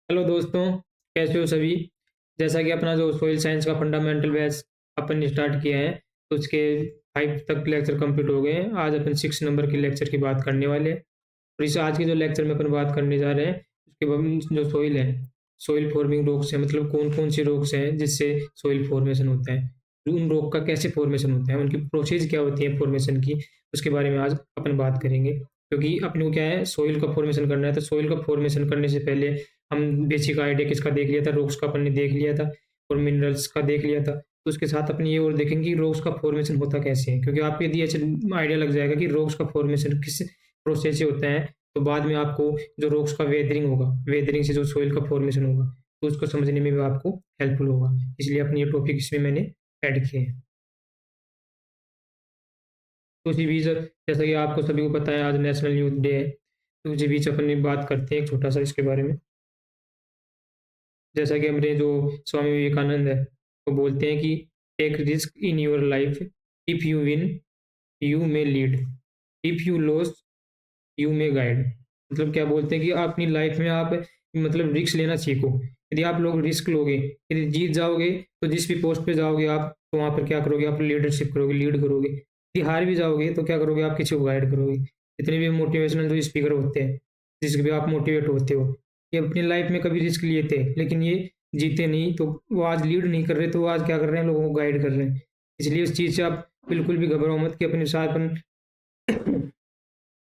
Hello दोस्तों, कैसे हो सभी। जैसा कि अपना जो सोइल साइंस का फंडामेंटल बैच अपन ने स्टार्ट किया है, तो उसके 5 तक लेक्चर कंप्लीट हो गए हैं। आज अपन 6 नंबर के लेक्चर की बात करने वाले हैं। और इस आज के जो लेक्चर में अपन बात करने जा रहे हैं, उसके जो सोइल है, सोइल फॉर्मिंग रोग्स है, मतलब कौन कौन सी रोग्स हैं जिससे सोइल फॉर्मेशन होता है, उन रोग का कैसे फॉर्मेशन होता है, उनकी प्रोसेस क्या होती है फॉर्मेशन की, उसके बारे में आज अपन बात करेंगे। क्योंकि अपने को क्या है, सोइल का फॉर्मेशन करना है, तो सोइल का फॉर्मेशन करने से पहले हम बेसिक आइडिया किसका देख लिया था, रॉक्स का अपन ने देख लिया था, और मिनरल्स का देख लिया था। तो उसके साथ अपन ये और देखेंगे कि रॉक्स का फॉर्मेशन होता कैसे है, क्योंकि आपको यदि अच्छा आइडिया लग जाएगा कि रॉक्स का फॉर्मेशन किस प्रोसेस से होता है, तो बाद में आपको जो रॉक्स का वेदरिंग होगा, वेदरिंग से जो सोइल का फॉर्मेशन होगा, तो उसको समझने में भी आपको हेल्पफुल होगा। इसलिए अपने ये टॉपिक इसमें मैंने ऐड किए हैं। तो उसी बीच जैसा कि आपको सभी को पता है, आज नेशनल यूथ डे है, तो उसी बीच अपन बात करते हैं एक छोटा सा इसके बारे में। जैसा कि हमारे जो स्वामी विवेकानंद है, वो बोलते हैं कि take risk in your life, if you win you may lead, if you loss you may guide. मतलब क्या बोलते हैं कि आप अपनी लाइफ में आप मतलब रिस्क लेना सीखो। यदि आप लोग रिस्क लोगे, यदि जीत जाओगे, तो जिस भी पोस्ट पे जाओगे आप, तो वहाँ पर क्या करोगे, आप लीडरशिप करोगे, लीड करोगे। यदि हार भी जाओगे, तो क्या करोगे, आप किसी को गाइड करोगे। जितने भी मोटिवेशनल जो स्पीकर होते हैं, जिसके भी आप मोटिवेट होते हो, ये अपनी लाइफ में कभी रिस्क लिए थे, लेकिन ये जीते नहीं, तो वो आज लीड नहीं कर रहे, तो वो आज क्या कर रहे हैं, लोगों को गाइड कर रहे हैं। इसलिए उस चीज़ से आप बिल्कुल भी घबराओ मत कि अपने साथ अपन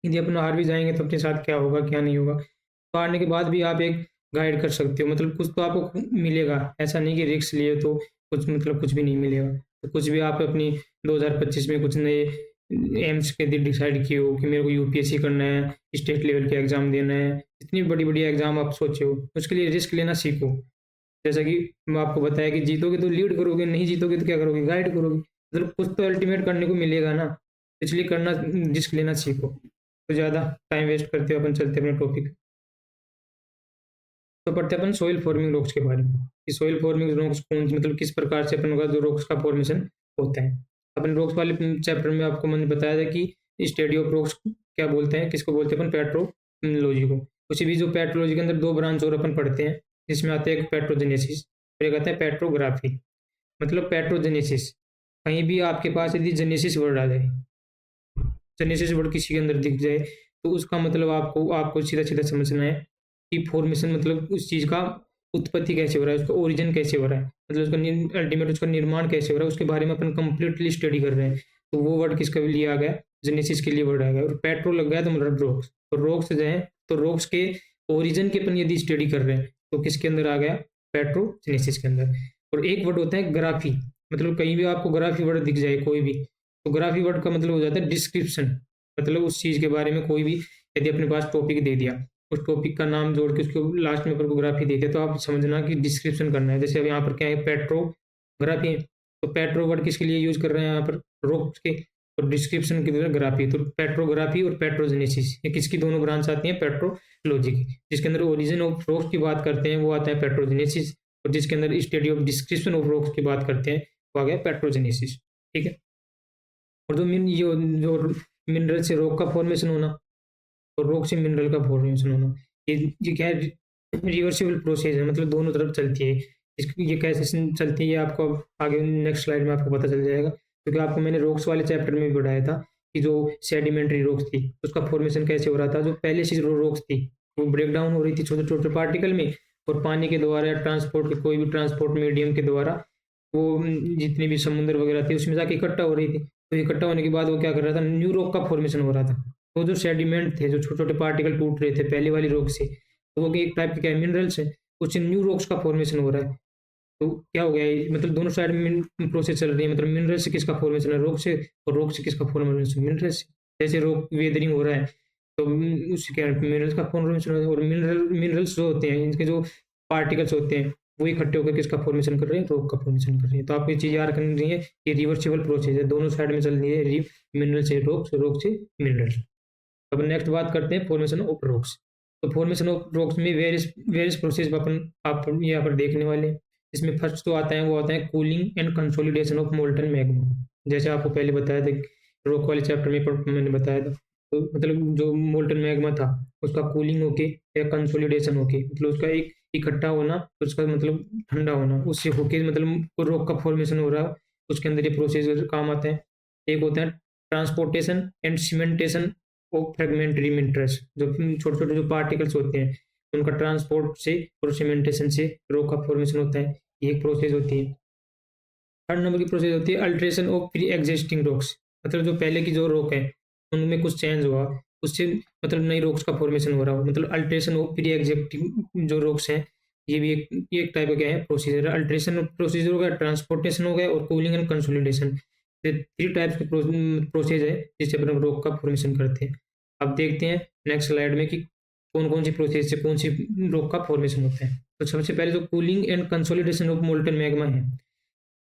यदि अपन हार भी जाएँगे, तो अपने साथ क्या होगा, क्या नहीं होगा। तो हारने के बाद भी आप एक गाइड कर सकते हो, मतलब कुछ तो आपको मिलेगा। ऐसा नहीं कि रिस्क लिए तो कुछ मतलब कुछ भी नहीं मिलेगा। तो कुछ भी आप अपनी 2025 में कुछ नए एम्स के लिए डिसाइड किए हो कि मेरे को यूपीएससी करना है, स्टेट लेवल के एग्ज़ाम देना है, इतनी बड़ी-बड़ी एग्ज़ाम आप सोचे हो, उसके लिए रिस्क लेना सीखो। जैसा कि मैं आपको बताया कि जीतोगे तो लीड करोगे, नहीं जीतोगे तो क्या करोगे, गाइड करोगे। मतलब कुछ तो अल्टीमेट करने को मिलेगा ना, इसलिए करना रिस्क लेना सीखो। तो ज़्यादा टाइम वेस्ट करते हुए अपन चलते हैं अपने टॉपिक। तो पढ़ते हैं अपन सॉइल फॉर्मिंग रॉक्स के बारे में, कि सॉइल फॉर्मिंग रॉक्स कौन मतलब किस प्रकार से अपन का जो रॉक्स का फॉर्मेशन होता है। अपन रॉक्स वाले चैप्टर में आपको मैंने बताया था कि स्टडी ऑफ रॉक्स क्या बोलते हैं, किसको बोलते हैं, अपन पेट्रोलॉजी को। उसी भी जो पेट्रोलॉजी के अंदर दो ब्रांच और अपन पढ़ते हैं, जिसमें आते हैं एक पेट्रोजेनेसिस और एक आता है पेट्रोग्राफी। मतलब पेट्रोजेनेसिस, कहीं भी आपके पास यदि जेनेसिस वर्ड आ जाए, जेनेसिस वर्ड किसी के अंदर दिख जाए, तो उसका मतलब आपको आपको सीधा-सीधा समझना है कि फॉर्मेशन मतलब उस चीज़ का उत्पत्ति कैसे हो रहा है, उसका ओरिजिन कैसे हो रहा है, मतलब उसका अल्टीमेट उसका निर्माण कैसे हो रहा है, उसके बारे में अपन कंप्लीटली स्टडी कर रहे हैं। तो वो वर्ड किसके लिए आ गया, जेनेसिस के लिए वर्ड आ गया। और पेट्रो लग गया तो मतलब रॉक्स, तो रॉक्स जो है, तो रॉक्स के ओरिजिन की अपन यदि स्टडी कर रहे हैं, तो किसके अंदर आ गया, पेट्रोजेनेसिस के अंदर। और एक वर्ड होता है ग्राफी, मतलब कहीं भी आपको ग्राफी वर्ड दिख जाए कोई भी, तो ग्राफी वर्ड का मतलब हो जाता है डिस्क्रिप्शन, मतलब उस चीज़ के बारे में कोई भी यदि अपने पास टॉपिक दे दिया, उस टॉपिक का नाम जोड़ के उसके लास्ट में अपन को ग्राफी दे दिया, तो आप समझना कि डिस्क्रिप्शन करना है। जैसे अब यहाँ पर क्या है, पेट्रोग्राफी है, तो पेट्रो वर्ड किसके लिए यूज कर रहे हैं यहाँ पर, रॉक्स के, और डिस्क्रिप्शन की तरह ग्राफी। तो पेट्रोग्राफी और पेट्रोजेनेसिस ये किसकी दोनों ब्रांच आती हैं, पेट्रोलॉजी की। जिसके अंदर ओरिजिन ऑफ रॉक्स की बात करते हैं वो आता है पेट्रोजेनेसिस, और जिसके अंदर study of description of rocks की बात करते हैं वो आ गया पेट्रोजेनेसिस। ठीक है। और जो मिन ये जो मिनरल से रॉक का फॉर्मेशन होना और रॉक से मिनरल का फॉर्मेशन होना, ये क्या है, रिवर्सिबल प्रोसेस है, मतलब दोनों तरफ चलती है। ये कैसे चलती है आपको अब आगे नेक्स्ट स्लाइड में आपको पता चल जाएगा, क्योंकि आपको मैंने रॉक्स वाले चैप्टर में भी बताया था कि जो सेडिमेंट्री रॉक्स थी उसका फॉर्मेशन कैसे हो रहा था। जो पहले से जो रॉक्स थी वो ब्रेक डाउन हो रही थी छोटे छोटे पार्टिकल में, और पानी के द्वारा ट्रांसपोर्ट के कोई भी ट्रांसपोर्ट मीडियम के द्वारा वो जितनी भी समुद्र वगैरह थी उसमें जाके इकट्ठा हो रही थी। तो इकट्ठा होने के बाद वो क्या कर रहा था, न्यू रॉक का फॉर्मेशन हो रहा था। वो जो सेडिमेंट थे, जो छोटे छोटे पार्टिकल टूट रहे थे पहले वाली रॉक से, तो वो एक टाइप के क्या मिनरल्स है, उससे न्यू रॉक्स का फॉर्मेशन हो रहा है। तो क्या हो गया ये, मतलब दोनों साइड में प्रोसेस चल रही है, मतलब मिनरल से किसका फॉर्मेशन है, रॉक से, और रॉक से किसका फॉर्मेशन, मिनरल से। जैसे रॉक वेदरिंग हो रहा है, तो उससे क्या मिनरल्स का फॉर्मेशन हो रहा है, और मिनरल्स जो होते हैं इनके जो पार्टिकल्स होते हैं वो इकट्ठे होकर किसका फॉर्मेशन कर रहे हैं, रॉक का फॉर्मेशन कर रही है। तो आपको ये चीज़ याद करनी है, ये रिवर्सिबल प्रोसेस है, दोनों साइड में चल रही है, मिनरल से रॉक से मिनरल। अब नेक्स्ट बात करते हैं फॉर्मेशन ऑफ रॉक्स। तो फॉर्मेशन ऑफ रॉक्स में वेरियस वेरियस प्रोसेस अपन आप यहाँ पर देखने वाले हैं। इसमें फर्स्ट तो आता है, वो आता है cooling and consolidation of molten magma. जैसे आपको पहले बताया था, रॉक वाले चैप्टर में मैंने बताया था। तो मतलब जो मोल्टन मैग्मा था, उसका कूलिंग होके या कंसोलिडेशन होके मतलब उसका एक इकट्ठा होना, उसका मतलब ठंडा होना, उससे होके मतलब रॉक का फॉर्मेशन हो रहा है, उसके अंदर ये प्रोसीजर काम आता है। एक होता है transportation and cementation of fragmentary minerals, जो छोटे-छोटे जो पार्टिकल्स होते हैं, उनका ट्रांसपोर्ट से और सीमेंटेशन से रॉक का फॉर्मेशन होता है, ये एक प्रोसेस होती है। थर्ड नंबर की प्रोसेस होती है alteration of pre existing rocks, मतलब जो पहले की जो रॉक है उनमें कुछ चेंज हुआ, उससे मतलब नई रॉक्स का फॉर्मेशन हो रहा हो, मतलब अल्टरेशन ऑफ प्री एग्जिस्टिंग जो रॉक्स हैं, ये एक टाइप का क्या है प्रोसीजर है। अल्टरेशन प्रोसीजर हो गया, ट्रांसपोर्टेशन हो गया और कूलिंग एंड कंसोलिडेशन, ये थ्री टाइप्स के प्रोसेस है जिससे अपन रॉक का फॉर्मेशन करते हैं। अब देखते हैं नेक्स्ट स्लाइड में कि कौन कौन सी प्रोसेस से कौन सी रॉक का फॉर्मेशन होता है। तो सबसे पहले जो cooling and consolidation of molten magma है,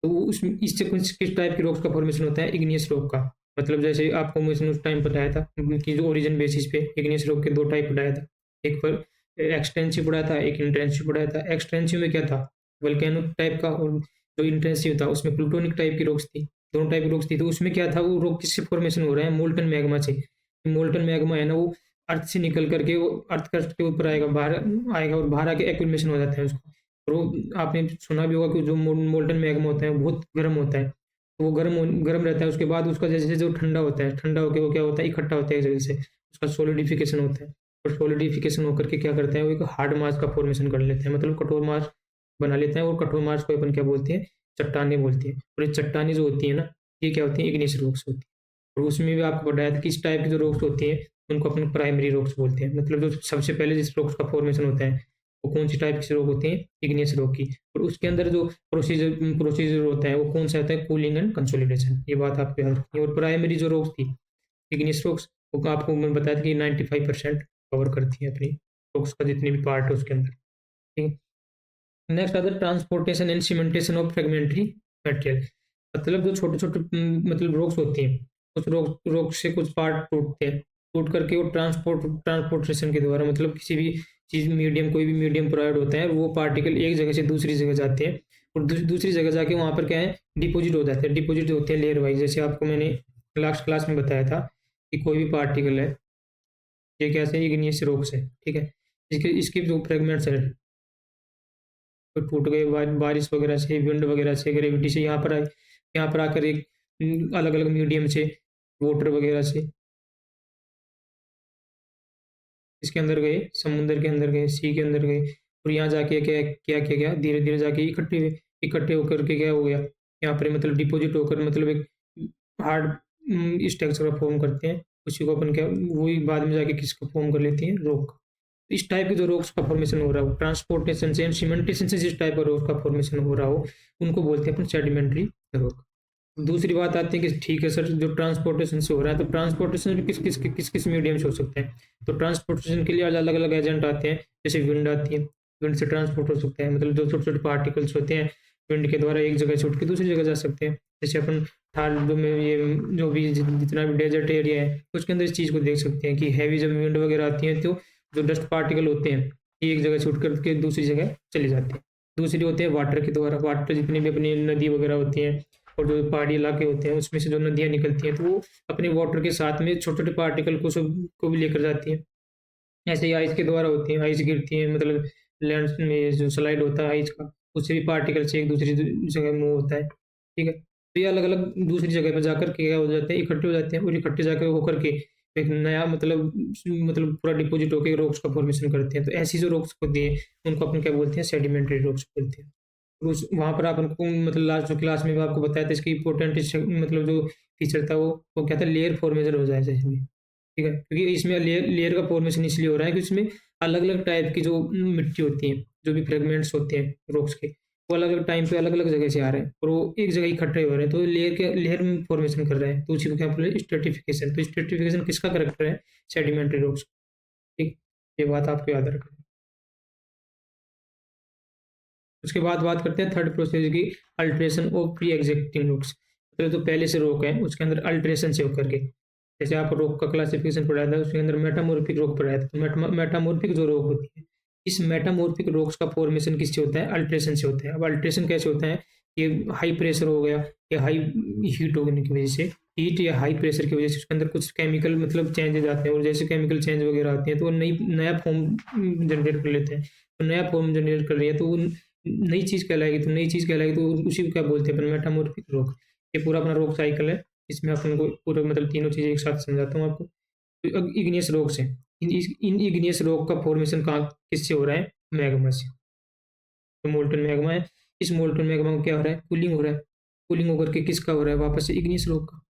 तो उसमें इससे कुछ किस टाइप के रॉक्स का फॉर्मेशन होता है, इग्नियस रॉक का। मतलब जैसे आपको मैंने उस टाइम बताया था कि जो ओरिजिन बेसिस पे इग्नियस रॉक के दो टाइप बताया था, एक पर एक्सटेंसिव पढ़ाया था, एक इंटेंसिव पढ़ाया था। एक्सटेंसिव में क्या था, वल्केनो टाइप का, और जो इंटेंसिव था उसमें प्लूटोनिक टाइप की रॉक्स थी, दोनों टाइप की रॉक्स थी। तो उसमें क्या था, वो रॉक किससे फॉर्मेशन हो रहा है, मोल्टन मैग्मा से। मोल्टन मैग्मा है ना, वो अर्थ से निकल करके वो अर्थ क्रस्ट के ऊपर आएगा, बाहर आएगा और बाहर आके एक्यूमुलेशन हो जाता है उसका। और वो आपने सुना भी होगा कि जो मोल्टन मैग्मा होता है वो बहुत गर्म होता है, तो वो गर्म रहता है, उसके बाद उसका जैसे जैसे वो ठंडा होता है, ठंडा होकर वो क्या होता है, इकट्ठा होता है एक जगह से, उसका सोलिडिफिकेशन होता है। और सोलिडिफिकेशन होकर के क्या करता है, वो एक हार्ड मास का फॉर्मेशन कर लेते हैं, मतलब कठोर मास बना लेते हैं। और कठोर मास को अपन क्या बोलते हैं, चट्टाने बोलते हैं। और ये चट्टाने जो होती है ना, ये क्या होती है, इग्नियस रॉक्स होती है। और उसमें भी आपको बताया था कि इस टाइप की जो रॉक्स होती हैं उनको अपन प्राइमरी रॉक्स बोलते हैं, मतलब जो सबसे पहले जिस रॉक्स का फॉर्मेशन होता है वो कौन सी टाइप की रॉक होती है, इग्नियस रॉक की। और उसके अंदर जो प्रोसीजर होता है वो कौन सा होता है, कूलिंग एंड कंसोलिडेशन, ये बात आपको याद रखनी है। और प्राइमरी जो रॉक्स थी, इग्नियस रॉक्स, वो आपको मैं बताया था कि 95% कवर करती है अपनी रॉक्स का जितने भी पार्ट है उसके अंदर, ठीक है। नेक्स्ट आता है transportation and cementation of fragmentary material, मतलब जो छोटे छोटे मतलब रॉक्स होती हैं, उस रॉक से कुछ पार्ट टूटते हैं, टूट करके वो ट्रांसपोर्टेशन के द्वारा, मतलब किसी भी चीज मीडियम, कोई भी मीडियम प्रोवाइड होता है, वो पार्टिकल एक जगह से दूसरी जगह जाते हैं, और दूसरी जगह जाके वहां पर क्या है, डिपोजिट हो जाते हैं। डिपोजिट होते हैं लेयर वाइज, जैसे आपको मैंने लास्ट क्लास में बताया था कि कोई भी पार्टिकल है, ये कैसे इग्नियस रॉक्स है, ठीक है, इसके इसके जो फ्रेगमेंट्स है तो टूट गए, बारिश वगैरह से, विंड वगैरह से, ग्रेविटी से, यहाँ पर आए, यहाँ पर आकर एक अलग अलग मीडियम से, वाटर वगैरह से इसके अंदर गए, समुद्र के अंदर गए, सी के अंदर गए, और यहाँ जाके क्या क्या क्या क्या धीरे धीरे जाके इकट्ठे होकर के क्या हो गया, यहाँ पर मतलब डिपॉजिट होकर मतलब एक हार्ड स्ट्रक्चर फॉर्म करते हैं। उसी को अपन क्या, वही बाद में जाके किसको फॉर्म कर लेती है, रॉक। इस टाइप के जो रॉक्स का फॉर्मेशन हो रहा हो, ट्रांसपोर्टेशन से एंड सीमेंटेशन से जिस टाइप का रॉक का फॉर्मेशन हो रहा हो, उनको बोलते हैं अपन सेडिमेंट्री रॉक। दूसरी बात आती है कि ठीक है सर, जो ट्रांसपोर्टेशन से हो रहा है, तो ट्रांसपोर्टेशन भी किस किस मीडियम से हो सकते हैं। तो ट्रांसपोर्टेशन के लिए अलग अलग एजेंट आते हैं, जैसे विंड आती है, विंड से ट्रांसपोर्ट हो सकता है, मतलब जो छोटे छोटे पार्टिकल्स होते हैं विंड के द्वारा एक जगह से उठ के दूसरी जगह जा सकते हैं। जैसे अपन थार जो में ये जो भी जितना भी डेजर्ट एरिया है उसके अंदर इस चीज़ को देख सकते हैं कि हैवी जब विंड वगैरह आती है, तो जो डस्ट पार्टिकल होते हैं ये एक जगह से उठ करके दूसरी जगह चले जाते हैं। दूसरी होते हैं वाटर के द्वारा, वाटर जितनी भी अपनी नदी वगैरह होती हैं और जो पहाड़ी इलाके होते हैं उसमें से जो नदियाँ निकलती हैं, तो वो अपने वाटर के साथ में छोटे छोटे पार्टिकल को सब को भी लेकर जाती हैं। ऐसे ही आइस के द्वारा होती है, आइस गिरती है, मतलब लैंड में जो स्लाइड होता है आइस का, उससे भी पार्टिकल से एक दूसरी जगह मूव होता है, ठीक है। तो ये अलग अलग दूसरी जगह पर जाकर के क्या हो जाते हैं, इकट्ठे हो जाते हैं, और इकट्ठे जाकर होकर के एक नया मतलब पूरा डिपोजिट होकर रॉक्स का फॉर्मेशन करते हैं। तो ऐसी जो रॉक्स होती है उनको अपन क्या बोलते हैं, सेडिमेंट्री रॉक्स बोलते हैं। और उस वहाँ पर अपन को मतलब लास्ट जो क्लास में भी आपको बताया था, इसकी इम्पोर्टेंट मतलब जो फीचर था वो क्या था, लेयर फॉर्मेशन हो जाए इसमें, ठीक है। क्योंकि इसमें लेयर लेयर का फॉर्मेशन इसलिए हो रहा है कि इसमें अलग अलग टाइप की जो मिट्टी होती है, जो भी फ्रेगमेंट्स होते हैं रॉक्स के, वो अलग अलग टाइम पे अलग अलग जगह से आ रहे हैं और वो एक जगह इकट्ठे हो रहे हैं, तो लेयर में फॉर्मेशन कर रहे हैं, तो उसी को क्या बोलते हैं, स्ट्रेटिफिकेशन। तो स्ट्रेटिफिकेशन किसका करेक्टर है, सेडिमेंट्री रॉक्स, ठीक। ये बात आपको याद रखना। उसके बाद बात करते हैं थर्ड प्रोसेस की, alteration of pre existing rocks, मतलब जो पहले से रॉक है उसके अंदर अल्ट्रेशन से होकर के, जैसे आप रॉक का क्लासिफिकेशन पढ़ाया था उसके अंदर मेटामॉर्फिक रॉक पढ़ाया था। तो मेटामॉर्फिक जो रॉक होती है, इस मेटामॉर्फिक रॉक्स का फॉर्मेशन किससे होता है, अल्ट्रेशन से होता है। अब अल्ट्रेशन कैसे होता है, ये हाई प्रेशर हो गया या हाई हीट होने की वजह से हीट या हाई प्रेशर की वजह से उसके अंदर कुछ केमिकल मतलब चेंजेज आते हैं, और जैसे केमिकल चेंज वगैरह आते हैं तो वो नया फॉर्म जनरेट कर लेते हैं। तो नया फॉर्म जनरेट कर रही है तो वो नई चीज़ कहलाएगी, तो नई चीज़ कहलाएगी तो उसी को क्या बोलते हैं अपन, मेटामॉर्फिक रॉक। ये पूरा अपना रॉक साइकिल है। इसमें अपन को पूरा मतलब तीनों चीज़ें एक साथ समझाता हूँ आपको। तो अब इग्नियस रॉक्स हैं। इन इग्नियस रॉक का फॉर्मेशन कहाँ किससे हो रहा है? मैग्मा से। तो मोल्टन मैग्मा है। इस मोल्टन मैग्मा को क्या हो रहा है? कूलिंग हो रहा है। कूलिंग होकर के किसका हो रहा है? वापस से इग्नियस रॉक का।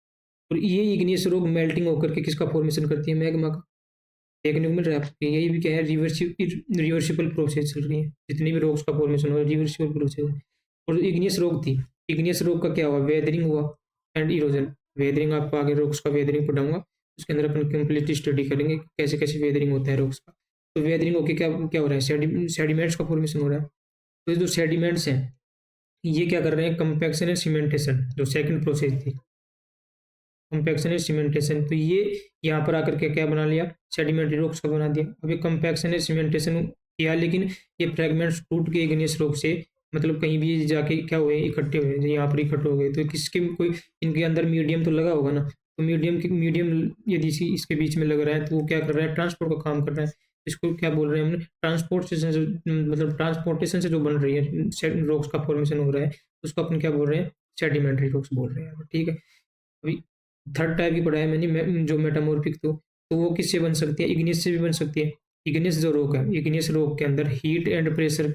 और ये इग्नियस रॉक मेल्टिंग होकर के किसका फॉर्मेशन करती है? मैग्मा का। देखने को मिल रहा है आपको। यही भी क्या है? रिवर्सिबल प्रोसेस चल रही है। जितनी भी रॉक्स का फॉर्मेशन हो रहा है रिवर्सिबल प्रोसेस है। और इग्नियस रॉक थी, इग्नियस रॉक का क्या हुआ? वेदरिंग हुआ एंड इरोजन। वेदरिंग आपको आगे रॉक्स का वेदरिंग पढ़ाऊंगा, उसके अंदर अपन कंप्लीट स्टडी करेंगे कैसे कैसे वेदरिंग होता है रॉक्स का। तो वेदरिंग होकर क्या क्या हो रहा है? सेडिमेंट्स का फॉर्मेशन हो रहा है। तो ये जो सेडिमेंट्स हैं ये क्या कर रहे हैं? कंपैक्शन एंड सीमेंटेशन, जो सेकंड प्रोसेस थी, कंपैक्शन एंड सीमेंटेशन। तो ये यहाँ पर आकर के क्या बना लिया? सेडिमेंट्री रॉक्स का बना दिया। अब ये कंपैक्शन एंड सीमेंटेशन किया, लेकिन ये फ्रेगमेंट्स टूट के इग्नियस रॉक से मतलब कहीं भी जाके क्या हुए? इकट्ठे हुए, यहाँ पर इकट्ठे हो गए। तो किसके कोई इनके अंदर मीडियम तो लगा होगा ना। तो मीडियम यदि इसके बीच में लग रहा है तो वो क्या कर रहा है? ट्रांसपोर्ट का काम कर रहा है। इसको क्या बोल रहे हैं हमने? ट्रांसपोर्टेशन से मतलब ट्रांसपोर्टेशन से जो बन रही है रॉक्स का फॉर्मेशन हो रहा है, उसको अपन क्या बोल रहे हैं? सेडिमेंट्री रॉक्स बोल रहे हैं। ठीक है। अभी थर्ड टाइप की पढ़ाई मैंने जो मेटामॉर्फिक तो वो किससे बन सकती है? इग्नियस से भी बन सकती है। इग्नियस जो रॉक है, इग्नियस रॉक के अंदर हीट एंड प्रेशर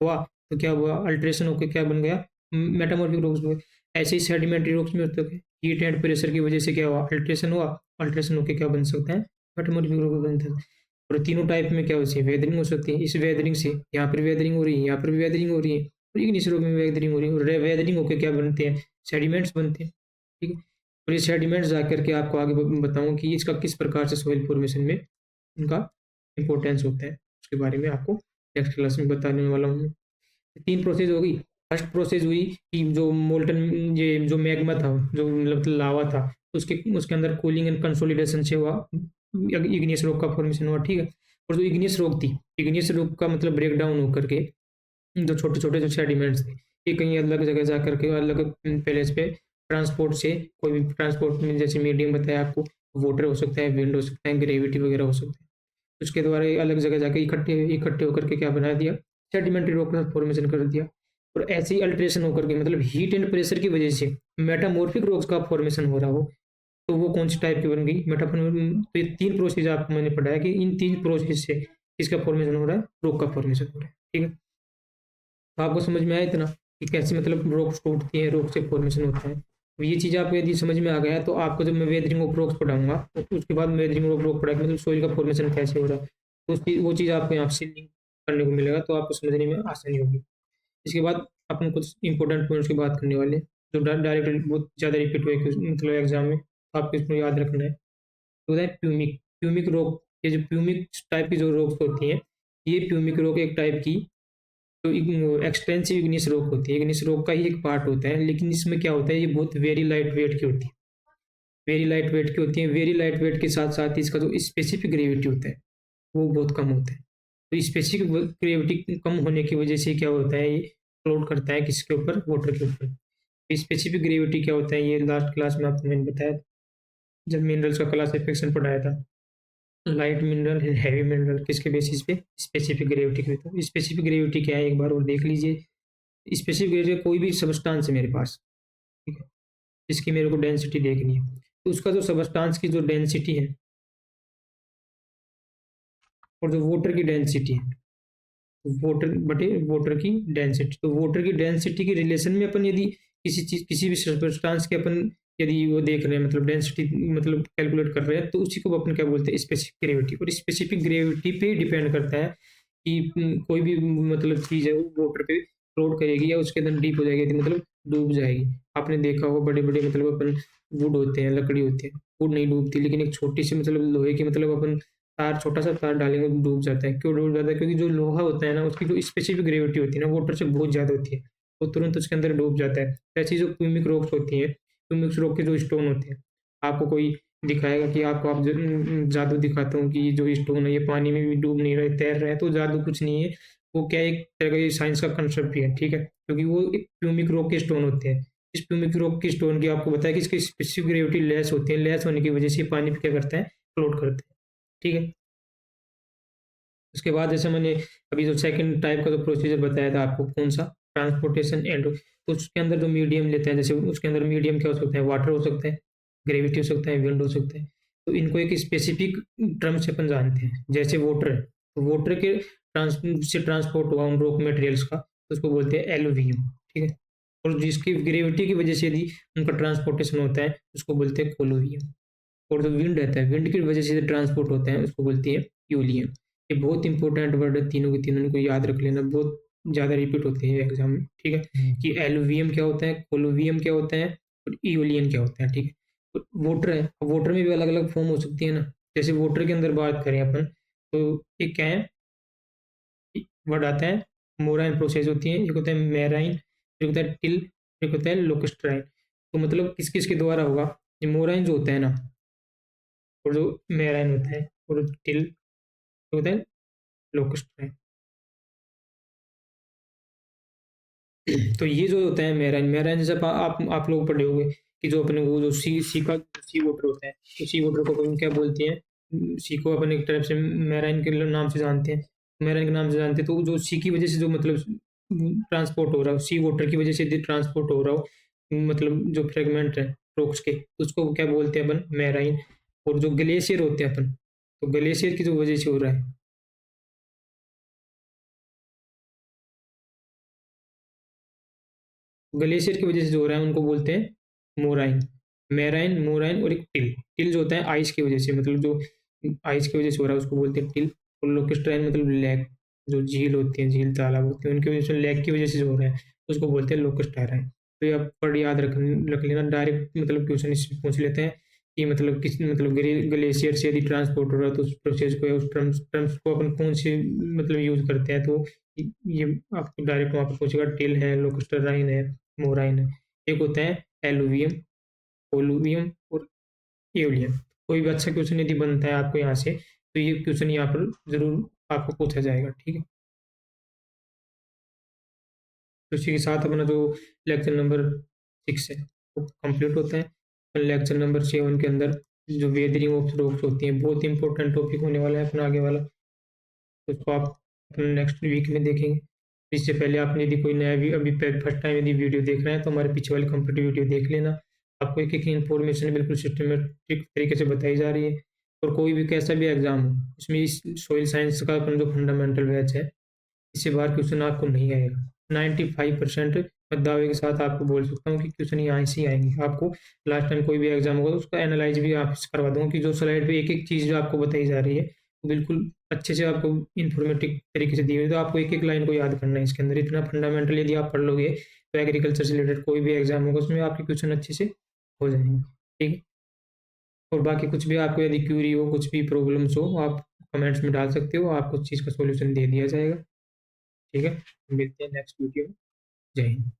हुआ तो क्या हुआ? अल्ट्रेशन होकर क्या बन गया? मेटामॉर्फिक रॉक्स बन गए। ऐसे ही सेडिमेंट्री रॉक्स में होते हैं, हीट एंड प्रेशर की वजह से क्या हुआ? अल्ट्रेशन हुआ। अल्ट्रेशन होकर क्या बन सकते हैं? मेटामॉर्फिक रॉक बनते हैं। और तीनों टाइप में क्या हो सकती है? वेदरिंग हो सकती है। इस वेदरिंग से यहाँ पर वेदरिंग हो रही है, यहाँ पर भी वेदरिंग हो रही है, और इग्नियस रॉक में वेदरिंग हो रही है। और वेदरिंग होकर क्या बनते हैं? सेडिमेंट्स बनते हैं। ठीक है। और ये सेडिमेंट्स जाकर के आपको आगे बताऊँ कि इसका किस प्रकार से सॉइल फॉर्मेशन में उनका इम्पोर्टेंस होता है, उसके बारे में आपको नेक्स्ट क्लास में बताने वाला हूँ। तीन प्रोसेस हो गई। फर्स्ट प्रोसेस हुई कि जो मोल्टन ये जो मैग्मा था, जो मतलब लावा था, उसके उसके अंदर कूलिंग एंड कंसोलिडेशन से हुआ, इग्नियस रॉक का फॉर्मेशन हुआ। ठीक है। और जो इग्नियस रॉक थी, इग्नियस रॉक का मतलब ब्रेक डाउन होकर के जो छोटे छोटे जो सेडिमेंट्स थे ये कहीं अलग जगह जा करके अलग प्लेस पे ट्रांसपोर्ट से, कोई भी ट्रांसपोर्ट में जैसे मीडियम बताया आपको, वाटर हो सकता है, विंड हो सकता है, ग्रेविटी वगैरह हो सकता है, उसके द्वारा ये अलग जगह जाके इकट्ठे इकट्ठे होकर के क्या बना दिया? सेडिमेंट्री रॉक का फॉर्मेशन कर दिया। और ऐसे ही अल्ट्रेशन होकर के मतलब हीट एंड प्रेशर की वजह से मेटामॉर्फिक रॉक्स का फॉर्मेशन हो रहा हो तो वो कौन सी टाइप की बन गई? मेटामॉर्फिक। तो ये तीन प्रोसेस आपको मैंने पढ़ाया कि इन तीन प्रोसेस से इसका फॉर्मेशन हो रहा है? रॉक का फॉर्मेशन हो रहा है। ठीक है। तो आपको समझ में आया इतना कि कैसे मतलब रॉक्स टूटती हैं, रॉक से फॉर्मेशन होता है। तो ये चीज़ आपको यदि समझ में आ गया तो आपको जब मैं वेदरिंग ऑफ रॉक्स पढ़ाऊंगा तो उसके बाद वेदरिंग ऑफ रॉक पढ़ा मतलब सोइल का फॉर्मेशन कैसे हो रहा है, तो वो चीज़ आपको यहाँ से लिंक करने को मिलेगा, तो आपको समझने में आसानी होगी। इसके बाद अपन कुछ इंपॉर्टेंट पॉइंट्स की बात करने वाले हैं, जो डायरेक्ट बहुत ज़्यादा रिपीट हुए मतलब एग्जाम में, तो आपको इसको याद रखना है। तो होता है प्यूमिक। प्यूमिक रॉक, ये जो प्यूमिक टाइप की जो रॉक्स होती हैं, ये प्यूमिक रॉक एक टाइप की तो एक्सटेंसिव इग्नियस रॉक होती है, इग्नियस रॉक का ही एक पार्ट होता है, लेकिन इसमें क्या होता है? ये बहुत वेरी लाइट वेट की होती है, वेरी लाइट वेट की होती है। वेरी लाइट वेट के साथ साथ इसका जो स्पेसिफिक ग्रेविटी होता है वो बहुत कम होता है। तो स्पेसिफिक ग्रेविटी कम होने की वजह से क्या होता है? ये फ्लोट करता है किसके ऊपर? वाटर के ऊपर। स्पेसिफिक ग्रेविटी क्या होता है? ये लास्ट क्लास में आपको मैंने बताया था, जब मिनरल्स का क्लासिफिकेशन पढ़ाया था। लाइट मिनरल, हैवी मिनरल, किसके बेसिस पे? स्पेसिफिक ग्रेविटी के। तो स्पेसिफिक ग्रेविटी क्या है एक बार और देख लीजिए। स्पेसिफिक ग्रेविटी कोई भी सबस्टांस है मेरे पास, ठीक है, इसकी मेरे को डेंसिटी देखनी है, तो उसका जो सबस्टांस की जो डेंसिटी है और जो वाटर की डेंसिटी है, वाटर की डेंसिटी, तो वाटर की डेंसिटी के रिलेशन में अपन यदि किसी चीज किसी भी सबस्टांस के अपन यदि वो देख रहे हैं मतलब डेंसिटी मतलब कैलकुलेट कर रहे हैं, तो उसी को अपन क्या बोलते हैं? Specific gravity. और स्पेसिफिक ग्रेविटी पे डिपेंड करता है कि कोई भी मतलब चीज है वो वाटर पे फ्लोट करेगी या उसके अंदर डीप हो जाएगी, तो मतलब डूब जाएगी। आपने देखा होगा बड़े बड़े मतलब अपन वुड होते हैं, लकड़ी होती है, वुड नहीं डूबती, लेकिन एक छोटी सी मतलब लोहे की मतलब अपन तार, छोटा सा तार डालेंगे तो डूब जाता है। क्यों डूब जाता है? क्योंकि जो लोहा होता है ना उसकी जो स्पेसिफिक ग्रेविटी होती है ना वाटर से बहुत ज्यादा होती है, वो तुरंत उसके अंदर डूब जाता है। ऐसी जो क्यूमिक रॉक्स होती है, क्यूमिक रॉक के जो स्टोन होते हैं, आपको कोई दिखाएगा कि आपको आप जादू दिखाता हूँ कि ये जो स्टोन है ये पानी में भी डूब नहीं रहे, तैर रहे हैं, तो जादू कुछ नहीं है। वो क्या एक तरह का ये साइंस का कंसेप्ट भी है, ठीक है, क्योंकि वो एक क्यूमिक रॉक के स्टोन होते हैं। इस प्यूमिक रॉक की स्टोन की आपको बताया कि इसकी स्पेसिफिक ग्रेविटी लेस होती है, लेस होने की वजह से पानी पे क्या करता है, फ्लोट करता है। ठीक है। उसके बाद जैसे मैंने अभी जो सेकंड टाइप का जो प्रोसीजर बताया था आपको, कौन सा, ट्रांसपोर्टेशन एंड, तो उसके अंदर जो मीडियम लेते हैं, जैसे उसके अंदर मीडियम क्या हो सकता है, वाटर हो सकता है, ग्रेविटी हो सकता है, विंड हो सकता है। तो इनको एक स्पेसिफिक टर्म से अपन जानते हैं, जैसे वाटर है, तो वाटर के से ट्रांसपोर्ट हुआ उन रॉक मटेरियल्स का, तो उसको बोलते हैं एलुवियम। ठीक है। और जिसकी ग्रेविटी की वजह से यदि उनका ट्रांसपोर्टेशन होता है, उसको बोलते हैं कोलोवियम। और जो विंड रहता है, विंड की वजह से ट्रांसपोर्ट होता है, उसको बोलती है यूलियम। ये बहुत इंपॉर्टेंट वर्ड है, तीनों के तीनों को याद रख लेना, बहुत ज़्यादा रिपीट होते हैं एग्जाम में। ठीक है। कि एलुवियम क्या होता है, कोलोवियम क्या होता है, और ईओलियन क्या होता है। ठीक है। वाटर है, वाटर में भी अलग अलग फॉर्म हो सकती है ना। जैसे वाटर के अंदर बात करें अपन, तो एक क्या है, वर्ड आता है, मोराइन प्रोसेस होती है, एक होता है मैराइन, एक होता है टिल, एक होता है लोकस्ट्राइन। तो मतलब किस किस के द्वारा होगा, ये मोराइन जो होता है ना, और जो मैराइन होता है, और टिल होता है लोकस्ट्राइन। तो ये जो होता है मैराइन, मैराइन जैसे आप लोग पढ़े होंगे कि जो अपने वो जो सी का सी वाटर होता है, तो सी वाटर को अपन क्या बोलते हैं, सी को अपन एक तरफ से मैराइन के नाम से जानते हैं, मैराइन के नाम से जानते हैं। तो जो सी की वजह से जो मतलब ट्रांसपोर्ट हो रहा हो, सी वाटर की वजह से ट्रांसपोर्ट हो रहा हो, मतलब जो फ्रेगमेंट है रॉक्स के, उसको क्या बोलते हैं अपन, मैराइन। और जो ग्लेशियर होते हैं अपन, तो ग्लेशियर की जो वजह से हो रहा है, ग्लेशियर की वजह से जो हो रहा है, उनको बोलते हैं मोराइन। मेराइन, मोराइन, और एक टिल। टिल जो होता है आइस की वजह से, मतलब जो आइस की वजह से हो रहा है, उसको बोलते हैं टिल। और लोकेस्ट्राइन मतलब लेक, जो झील होती है, झील तालाब होते हैं, उनकी वजह से, लेक की वजह से जो हो रहा है, उसको बोलते हैं लोकेस्टाराइन। तो ये आप पढ़ याद रख लेना, डायरेक्ट मतलब क्वेश्चन इससे पूछ लेते हैं कि मतलब किस मतलब ग्लेशियर से यदि ट्रांसपोर्ट हो रहा है, तो उस प्रोसेस को या उस टर्म्स को अपन कौन से मतलब यूज करते हैं, तो ये आपको डायरेक्ट वहाँ पर पूछेगा, टिल है, लोकेस्टाराइन है, मोराइन है। एक होता है एलुवियम, ओलुवियम, और एओलियम। कोई भी अच्छा क्वेश्चन यदि बनता है आपको यहाँ से, तो ये क्वेश्चन यहाँ पर जरूर आपको पूछा जाएगा। ठीक है। तो इसी के साथ अपना जो लेक्चर नंबर 6 है वो कंप्लीट होता है। लेक्चर नंबर 7 के अंदर जो वेदरिंग ऑफ रॉक्स होती हैं, बहुत इंपॉर्टेंट टॉपिक होने वाला है अपना आगे वाला, तो उसको आप अपने नेक्स्ट वीक में देखेंगे। इससे पहले आपने यदि कोई नया अभी फर्स्ट टाइम यदि वीडियो देख रहे हैं, तो हमारे पीछे वाली कंप्लीट वीडियो देख लेना। आपको एक एक इन्फॉर्मेशन बिल्कुल सिस्टमेटिक तरीके से बताई जा रही है। और कोई भी कैसा भी एग्जाम हो, उसमें इस सोइल साइंस का अपन जो फंडामेंटल बैच है, इससे बाहर क्वेश्चन आपको नहीं आएगा। 95% मैं दावे के साथ आपको बोल सकता हूँ कि क्वेश्चन यहाँ से ही आएंगे आपको। लास्ट टाइम कोई भी एग्जाम होगा, तो उसका एनालाइज भी आप करवा दूंगा कि जो स्लाइड पे एक एक चीज़ जो आपको बताई जा रही है, वो बिल्कुल अच्छे से आपको इन्फॉर्मेटिव तरीके से दी हुई है। तो आपको एक एक लाइन को याद करना है, इसके अंदर इतना फंडामेंटल यदि आप पढ़ लोगे, तो एग्रीकल्चर से रिलेटेड कोई भी एग्जाम होगा, उसमें आपके क्वेश्चन अच्छे से हो जाएंगे। ठीक है। और बाकी कुछ भी आपको यदि क्यूरी हो, कुछ भी प्रॉब्लम्स हो, आप कमेंट्स में डाल सकते हो, आपको उस चीज़ का सोल्यूशन दे दिया जाएगा। ठीक है। मिलते हैं नेक्स्ट वीडियो में। जय हिंद।